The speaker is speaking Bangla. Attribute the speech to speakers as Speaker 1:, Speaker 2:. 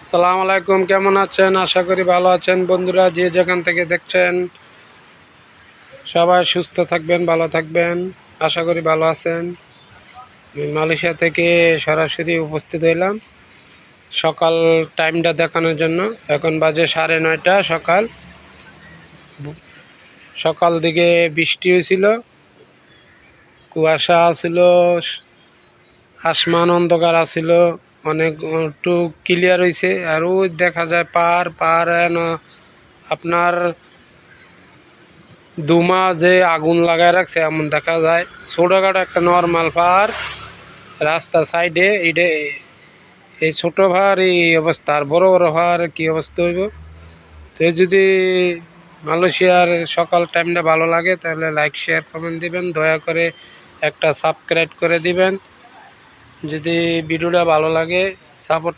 Speaker 1: আসসালামু আলাইকুম, কেমন আছেন? আশা করি ভালো আছেন। বন্ধুরা যে যেখান থেকে দেখছেন সবাই সুস্থ থাকবেন, ভালো থাকবেন। আশা করি ভালো আছেন। আমি মালয়েশিয়া থেকে সরাসরি উপস্থিত হইলাম সকাল টাইমটা দেখানোর জন্য। এখন বাজে 9:30 সকাল। সকাল দিকে বৃষ্টি হয়েছিল, কুয়াশা ছিল, আসমান অন্ধকার আছিল, অনেক একটু ক্লিয়ার হয়েছে। আর ওই দেখা যায় পাহাড় আপনার দুমা যে আগুন লাগায় রাখছে এমন দেখা যায়। ছোটোখাটো একটা নর্মাল পাহাড়, রাস্তা সাইডে এইটা, এই ছোট পাহাড় এই অবস্থা। আর বড় বড় পাহাড় কী অবস্থা হইব? তো যদি মালয়েশিয়ার সকাল টাইমটা ভালো লাগে তাহলে লাইক শেয়ার কমেন্ট দিবেন, দয়া করে একটা সাবস্ক্রাইব করে দিবেন। যদি ভিডিওটা ভালো লাগে সাপোর্ট